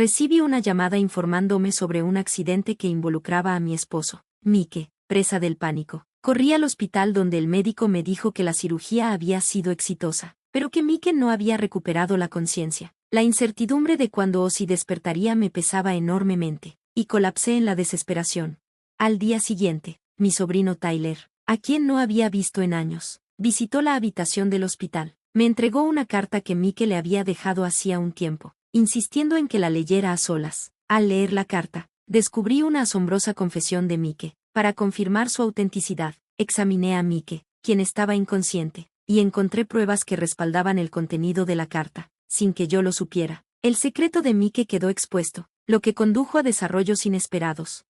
recibí una llamada informándome sobre un accidente que involucraba a mi esposo. Mike, presa del pánico, corrí al hospital donde el médico me dijo que la cirugía había sido exitosa, pero que Mike no había recuperado la conciencia. La incertidumbre de cuándo o si despertaría me pesaba enormemente, y colapsé en la desesperación. Al día siguiente, mi sobrino Tyler, a quien no había visto en años, visitó la habitación del hospital. Me entregó una carta que Mike le había dejado hacía un tiempo, insistiendo en que la leyera a solas. Al leer la carta, descubrí una asombrosa confesión de Mike. Para confirmar su autenticidad, examiné a Mike, quien estaba inconsciente, y encontré pruebas que respaldaban el contenido de la carta, sin que yo lo supiera. El secreto de Mike quedó expuesto, lo que condujo a desarrollos inesperados.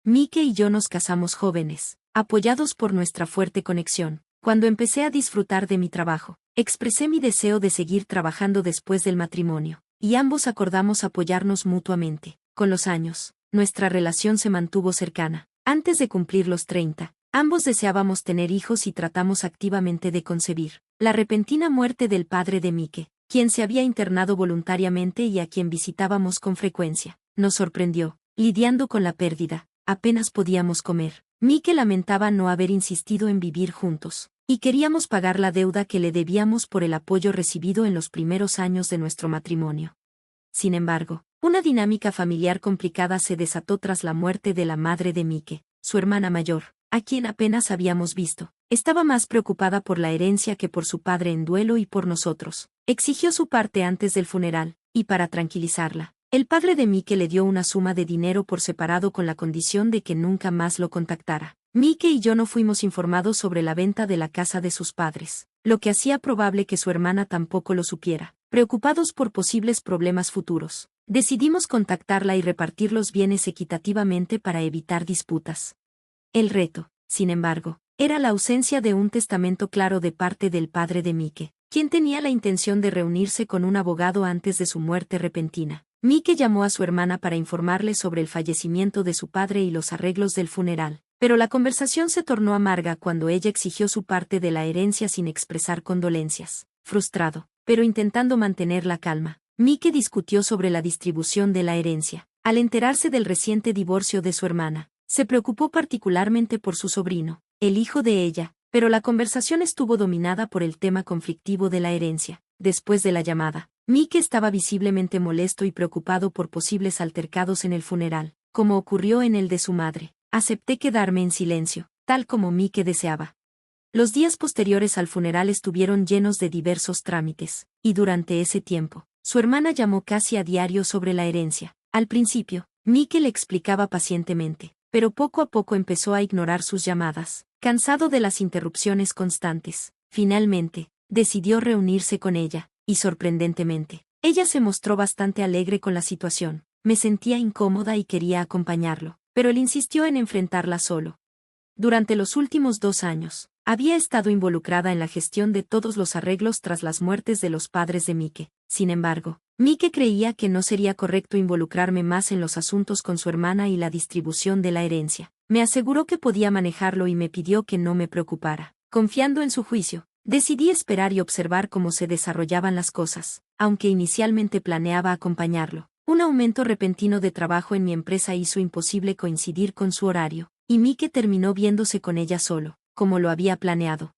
Mike y yo nos casamos jóvenes, apoyados por nuestra fuerte conexión. Cuando empecé a disfrutar de mi trabajo, expresé mi deseo de seguir trabajando después del matrimonio, y ambos acordamos apoyarnos mutuamente. Con los años, nuestra relación se mantuvo cercana. Antes de cumplir los 30, ambos deseábamos tener hijos y tratamos activamente de concebir. La repentina muerte del padre de Mike, quien se había internado voluntariamente y a quien visitábamos con frecuencia, nos sorprendió. Lidiando con la pérdida, apenas podíamos comer. Mike lamentaba no haber insistido en vivir juntos, y queríamos pagar la deuda que le debíamos por el apoyo recibido en los primeros años de nuestro matrimonio. Sin embargo, una dinámica familiar complicada se desató tras la muerte de la madre de Mike. Su hermana mayor, a quien apenas habíamos visto, estaba más preocupada por la herencia que por su padre en duelo y por nosotros. Exigió su parte antes del funeral, y para tranquilizarla, el padre de Mike le dio una suma de dinero por separado con la condición de que nunca más lo contactara. Mike y yo no fuimos informados sobre la venta de la casa de sus padres, lo que hacía probable que su hermana tampoco lo supiera. Preocupados por posibles problemas futuros, decidimos contactarla y repartir los bienes equitativamente para evitar disputas. El reto, sin embargo, era la ausencia de un testamento claro de parte del padre de Mike, quien tenía la intención de reunirse con un abogado antes de su muerte repentina. Mike llamó a su hermana para informarle sobre el fallecimiento de su padre y los arreglos del funeral, pero la conversación se tornó amarga cuando ella exigió su parte de la herencia sin expresar condolencias. Frustrado, pero intentando mantener la calma, Mike discutió sobre la distribución de la herencia. Al enterarse del reciente divorcio de su hermana, se preocupó particularmente por su sobrino, el hijo de ella, pero la conversación estuvo dominada por el tema conflictivo de la herencia. Después de la llamada, Mike estaba visiblemente molesto y preocupado por posibles altercados en el funeral, como ocurrió en el de su madre. Acepté quedarme en silencio, tal como Mike deseaba. Los días posteriores al funeral estuvieron llenos de diversos trámites, y durante ese tiempo, su hermana llamó casi a diario sobre la herencia. Al principio, Mike le explicaba pacientemente, pero poco a poco empezó a ignorar sus llamadas, cansado de las interrupciones constantes. Finalmente, decidió reunirse con ella, y sorprendentemente, ella se mostró bastante alegre con la situación. Me sentía incómoda y quería acompañarlo, pero él insistió en enfrentarla solo. Durante los últimos 2 años, había estado involucrada en la gestión de todos los arreglos tras las muertes de los padres de Mike. Sin embargo, Mike creía que no sería correcto involucrarme más en los asuntos con su hermana y la distribución de la herencia. Me aseguró que podía manejarlo y me pidió que no me preocupara. Confiando en su juicio, decidí esperar y observar cómo se desarrollaban las cosas, aunque inicialmente planeaba acompañarlo. Un aumento repentino de trabajo en mi empresa hizo imposible coincidir con su horario, y Mike terminó viéndose con ella solo, como lo había planeado.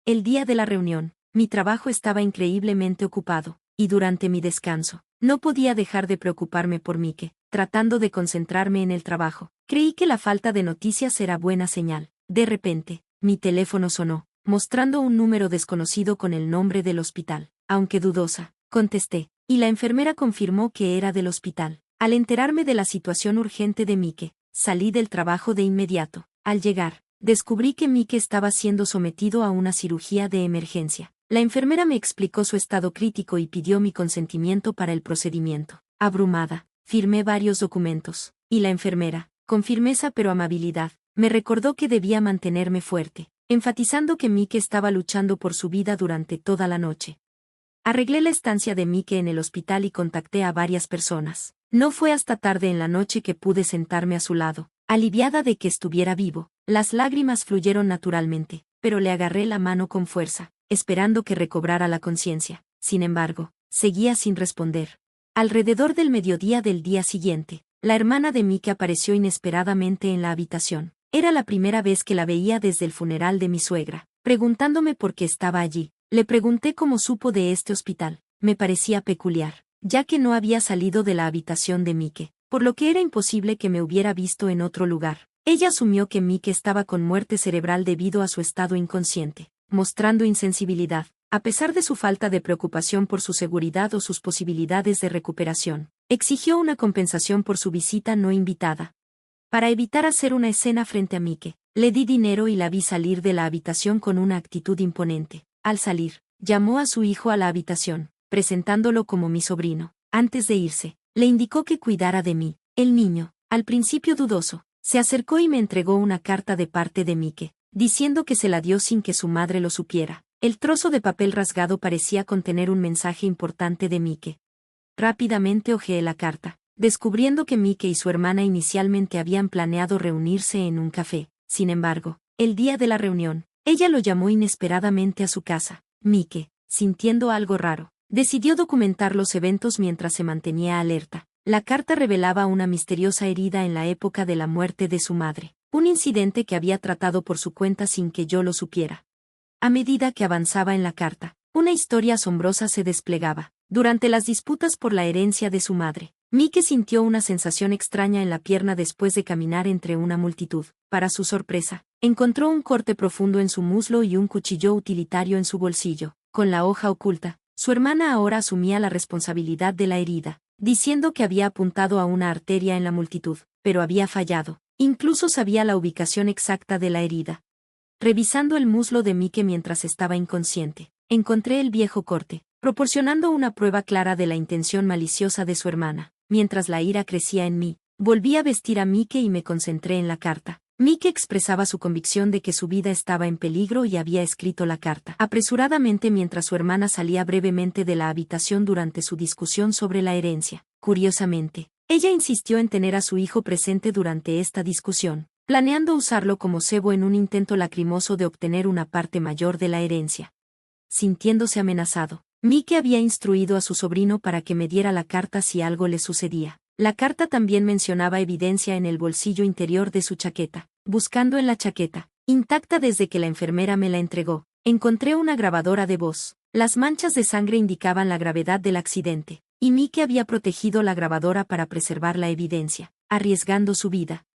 El día de la reunión, mi trabajo estaba increíblemente ocupado, y durante mi descanso, no podía dejar de preocuparme por Mike. Tratando de concentrarme en el trabajo, creí que la falta de noticias era buena señal. De repente, mi teléfono sonó, mostrando un número desconocido con el nombre del hospital. Aunque dudosa, contesté, y la enfermera confirmó que era del hospital. Al enterarme de la situación urgente de Mike, salí del trabajo de inmediato. Al llegar, descubrí que Mike estaba siendo sometido a una cirugía de emergencia. La enfermera me explicó su estado crítico y pidió mi consentimiento para el procedimiento. Abrumada, firmé varios documentos, y la enfermera, con firmeza pero amabilidad, me recordó que debía mantenerme fuerte, enfatizando que Mike estaba luchando por su vida durante toda la noche. Arreglé la estancia de Mike en el hospital y contacté a varias personas. No fue hasta tarde en la noche que pude sentarme a su lado, aliviada de que estuviera vivo. Las lágrimas fluyeron naturalmente, pero le agarré la mano con fuerza, esperando que recobrara la conciencia. Sin embargo, seguía sin responder. Alrededor del mediodía del día siguiente, la hermana de Mike apareció inesperadamente en la habitación. Era la primera vez que la veía desde el funeral de mi suegra. Preguntándome por qué estaba allí, le pregunté cómo supo de este hospital. Me parecía peculiar, ya que no había salido de la habitación de Mike, por lo que era imposible que me hubiera visto en otro lugar. Ella asumió que Mike estaba con muerte cerebral debido a su estado inconsciente, mostrando insensibilidad, a pesar de su falta de preocupación por su seguridad o sus posibilidades de recuperación. Exigió una compensación por su visita no invitada. Para evitar hacer una escena frente a Mike, le di dinero y la vi salir de la habitación con una actitud imponente. Al salir, llamó a su hijo a la habitación, presentándolo como mi sobrino. Antes de irse, le indicó que cuidara de mí. El niño, al principio dudoso, se acercó y me entregó una carta de parte de Mike, diciendo que se la dio sin que su madre lo supiera. El trozo de papel rasgado parecía contener un mensaje importante de Mike. Rápidamente hojeé la carta, descubriendo que Mike y su hermana inicialmente habían planeado reunirse en un café. Sin embargo, el día de la reunión, ella lo llamó inesperadamente a su casa. Mike, sintiendo algo raro, decidió documentar los eventos mientras se mantenía alerta. La carta revelaba una misteriosa herida en la época de la muerte de su madre, un incidente que había tratado por su cuenta sin que yo lo supiera. A medida que avanzaba en la carta, una historia asombrosa se desplegaba. Durante las disputas por la herencia de su madre, Mike sintió una sensación extraña en la pierna después de caminar entre una multitud. Para su sorpresa, encontró un corte profundo en su muslo y un cuchillo utilitario en su bolsillo. Con la hoja oculta, su hermana ahora asumía la responsabilidad de la herida, diciendo que había apuntado a una arteria en la multitud, pero había fallado. Incluso sabía la ubicación exacta de la herida. Revisando el muslo de Mike mientras estaba inconsciente, encontré el viejo corte, proporcionando una prueba clara de la intención maliciosa de su hermana. Mientras la ira crecía en mí, volví a vestir a Mike y me concentré en la carta. Mike expresaba su convicción de que su vida estaba en peligro y había escrito la carta apresuradamente mientras su hermana salía brevemente de la habitación durante su discusión sobre la herencia. Curiosamente, ella insistió en tener a su hijo presente durante esta discusión, planeando usarlo como cebo en un intento lacrimoso de obtener una parte mayor de la herencia. Sintiéndose amenazado, Mike había instruido a su sobrino para que me diera la carta si algo le sucedía. La carta también mencionaba evidencia en el bolsillo interior de su chaqueta. Buscando en la chaqueta, intacta desde que la enfermera me la entregó, encontré una grabadora de voz. Las manchas de sangre indicaban la gravedad del accidente, y Mike había protegido la grabadora para preservar la evidencia, arriesgando su vida.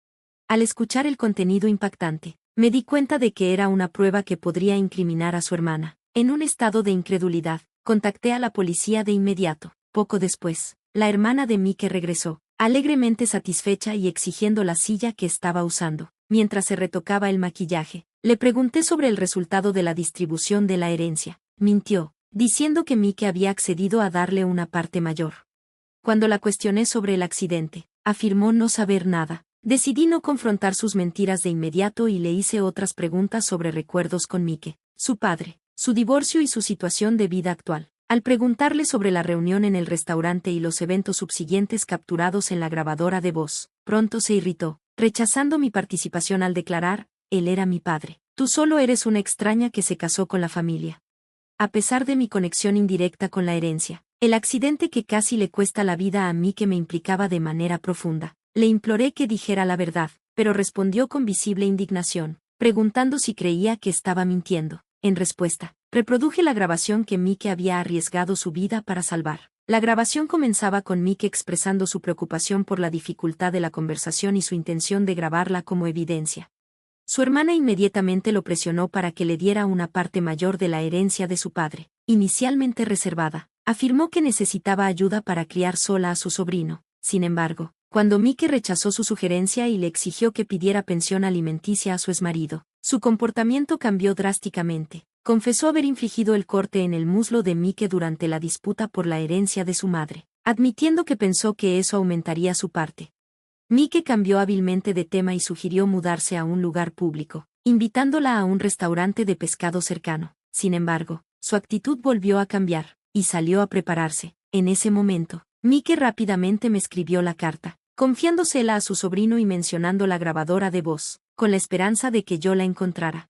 Al escuchar el contenido impactante, me di cuenta de que era una prueba que podría incriminar a su hermana. En un estado de incredulidad, contacté a la policía de inmediato. Poco después, la hermana de Mike regresó, alegremente satisfecha y exigiendo la silla que estaba usando. Mientras se retocaba el maquillaje, le pregunté sobre el resultado de la distribución de la herencia. Mintió, diciendo que Mike había accedido a darle una parte mayor. Cuando la cuestioné sobre el accidente, afirmó no saber nada. Decidí no confrontar sus mentiras de inmediato y le hice otras preguntas sobre recuerdos con Mike, su padre, su divorcio y su situación de vida actual. Al preguntarle sobre la reunión en el restaurante y los eventos subsiguientes capturados en la grabadora de voz, pronto se irritó, rechazando mi participación al declarar, él era mi padre. Tú solo eres una extraña que se casó con la familia. A pesar de mi conexión indirecta con la herencia, el accidente que casi le cuesta la vida a Mike me implicaba de manera profunda. Le imploré que dijera la verdad, pero respondió con visible indignación, preguntando si creía que estaba mintiendo. En respuesta, reproduje la grabación que Mike había arriesgado su vida para salvar. La grabación comenzaba con Mike expresando su preocupación por la dificultad de la conversación y su intención de grabarla como evidencia. Su hermana inmediatamente lo presionó para que le diera una parte mayor de la herencia de su padre, inicialmente reservada. Afirmó que necesitaba ayuda para criar sola a su sobrino. Sin embargo, cuando Mike rechazó su sugerencia y le exigió que pidiera pensión alimenticia a su exmarido, su comportamiento cambió drásticamente. Confesó haber infligido el corte en el muslo de Mike durante la disputa por la herencia de su madre, admitiendo que pensó que eso aumentaría su parte. Mike cambió hábilmente de tema y sugirió mudarse a un lugar público, invitándola a un restaurante de pescado cercano. Sin embargo, su actitud volvió a cambiar, y salió a prepararse. En ese momento, Mike rápidamente me escribió la carta, confiándosela a su sobrino y mencionando la grabadora de voz, con la esperanza de que yo la encontrara.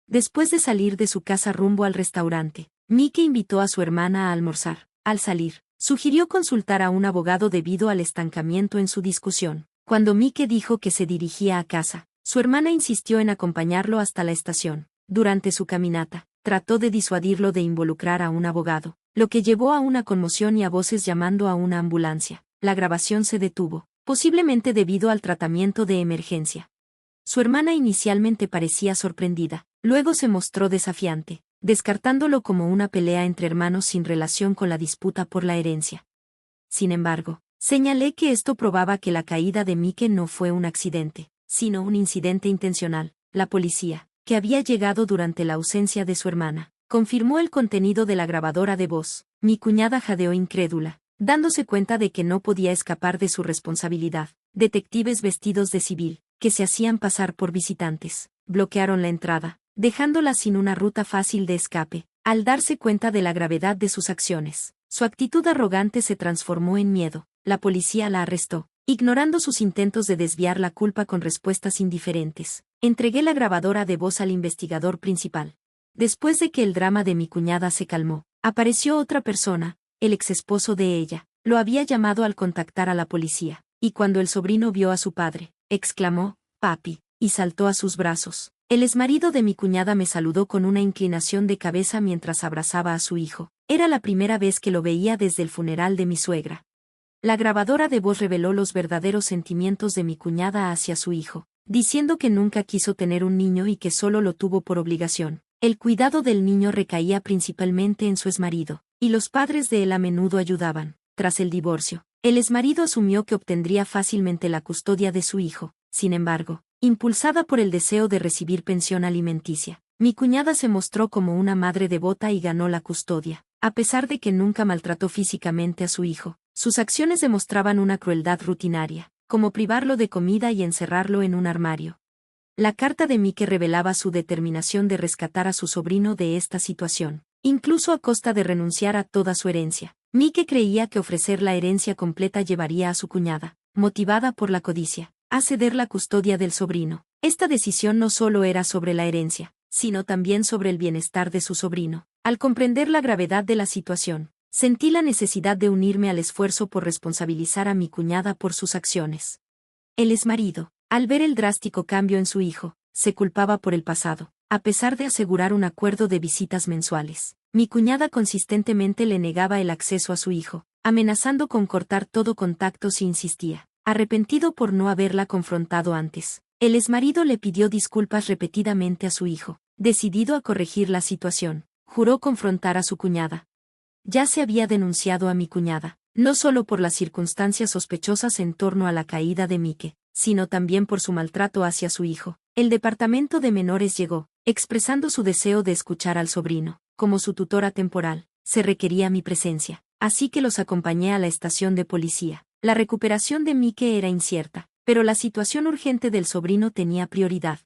Después de salir de su casa rumbo al restaurante, Mike invitó a su hermana a almorzar. Al salir, Sugirió consultar a un abogado debido al estancamiento en su discusión. Cuando Mike dijo que se dirigía a casa, su hermana insistió en acompañarlo hasta la estación. Durante su caminata, trató de disuadirlo de involucrar a un abogado, lo que llevó a una conmoción y a voces llamando a una ambulancia. La grabación se detuvo, posiblemente debido al tratamiento de emergencia. Su hermana inicialmente parecía sorprendida, luego se mostró desafiante, descartándolo como una pelea entre hermanos sin relación con la disputa por la herencia. Sin embargo, señalé que esto probaba que la caída de Mike no fue un accidente, sino un incidente intencional. La policía, que había llegado durante la ausencia de su hermana, confirmó el contenido de la grabadora de voz. Mi cuñada jadeó incrédula, dándose cuenta de que no podía escapar de su responsabilidad. Detectives vestidos de civil, que se hacían pasar por visitantes, bloquearon la entrada, dejándola sin una ruta fácil de escape. Al darse cuenta de la gravedad de sus acciones, su actitud arrogante se transformó en miedo. La policía la arrestó, ignorando sus intentos de desviar la culpa con respuestas indiferentes. Entregué la grabadora de voz al investigador principal. Después de que el drama de mi cuñada se calmó, apareció otra persona, el exesposo de ella. Lo había llamado al contactar a la policía, y cuando el sobrino vio a su padre, exclamó, «Papi», y saltó a sus brazos. El exmarido de mi cuñada me saludó con una inclinación de cabeza mientras abrazaba a su hijo. Era la primera vez que lo veía desde el funeral de mi suegra. La grabadora de voz reveló los verdaderos sentimientos de mi cuñada hacia su hijo, diciendo que nunca quiso tener un niño y que solo lo tuvo por obligación. El cuidado del niño recaía principalmente en su exmarido, y los padres de él a menudo ayudaban. Tras el divorcio, el exmarido asumió que obtendría fácilmente la custodia de su hijo. Sin embargo, impulsada por el deseo de recibir pensión alimenticia, mi cuñada se mostró como una madre devota y ganó la custodia. A pesar de que nunca maltrató físicamente a su hijo, sus acciones demostraban una crueldad rutinaria, como privarlo de comida y encerrarlo en un armario. La carta de Mike revelaba su determinación de rescatar a su sobrino de esta situación, incluso a costa de renunciar a toda su herencia. Mike creía que ofrecer la herencia completa llevaría a su cuñada, motivada por la codicia, a ceder la custodia del sobrino. Esta decisión no solo era sobre la herencia, sino también sobre el bienestar de su sobrino. Al comprender la gravedad de la situación, sentí la necesidad de unirme al esfuerzo por responsabilizar a mi cuñada por sus acciones. El exmarido, al ver el drástico cambio en su hijo, se culpaba por el pasado, a pesar de asegurar un acuerdo de visitas mensuales. Mi cuñada consistentemente le negaba el acceso a su hijo, amenazando con cortar todo contacto si insistía. Arrepentido por no haberla confrontado antes, el exmarido le pidió disculpas repetidamente a su hijo. Decidido a corregir la situación, juró confrontar a su cuñada. Ya se había denunciado a mi cuñada, no solo por las circunstancias sospechosas en torno a la caída de Mike, sino también por su maltrato hacia su hijo. El departamento de menores llegó, expresando su deseo de escuchar al sobrino. Como su tutora temporal, se requería mi presencia, así que los acompañé a la estación de policía. La recuperación de Mike era incierta, pero la situación urgente del sobrino tenía prioridad.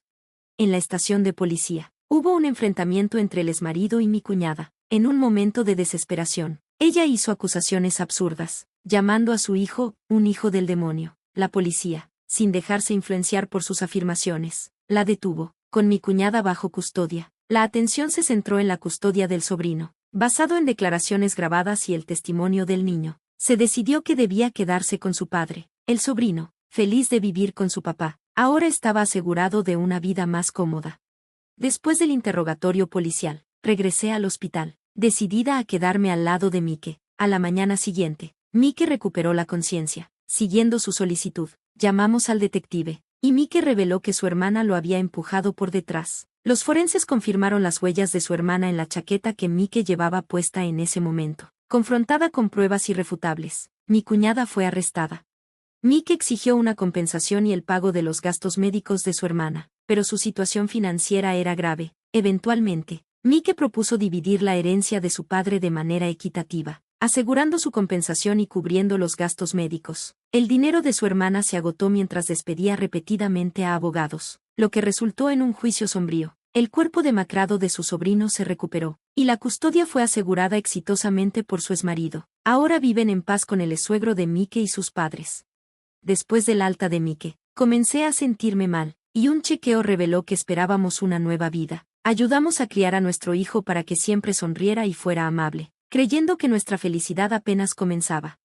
En la estación de policía, hubo un enfrentamiento entre el exmarido y mi cuñada. En un momento de desesperación, ella hizo acusaciones absurdas, llamando a su hijo un hijo del demonio. La policía, sin dejarse influenciar por sus afirmaciones, la detuvo, con mi cuñada bajo custodia. La atención se centró en la custodia del sobrino. Basado en declaraciones grabadas y el testimonio del niño, se decidió que debía quedarse con su padre. El sobrino, feliz de vivir con su papá, ahora estaba asegurado de una vida más cómoda. Después del interrogatorio policial, regresé al hospital, decidida a quedarme al lado de Mike. A la mañana siguiente, Mike recuperó la conciencia. Siguiendo su solicitud, llamamos al detective, y Mike reveló que su hermana lo había empujado por detrás. Los forenses confirmaron las huellas de su hermana en la chaqueta que Mike llevaba puesta en ese momento. Confrontada con pruebas irrefutables, mi cuñada fue arrestada. Mike exigió una compensación y el pago de los gastos médicos de su hermana, pero su situación financiera era grave. Eventualmente, Mike propuso dividir la herencia de su padre de manera equitativa, asegurando su compensación y cubriendo los gastos médicos. El dinero de su hermana se agotó mientras despedía repetidamente a abogados, lo que resultó en un juicio sombrío. El cuerpo demacrado de su sobrino se recuperó, y la custodia fue asegurada exitosamente por su exmarido. Ahora viven en paz con el exsuegro de Mike y sus padres. Después del alta de Mike, comencé a sentirme mal, y un chequeo reveló que esperábamos una nueva vida. Ayudamos a criar a nuestro hijo para que siempre sonriera y fuera amable. creyendo que nuestra felicidad apenas comenzaba.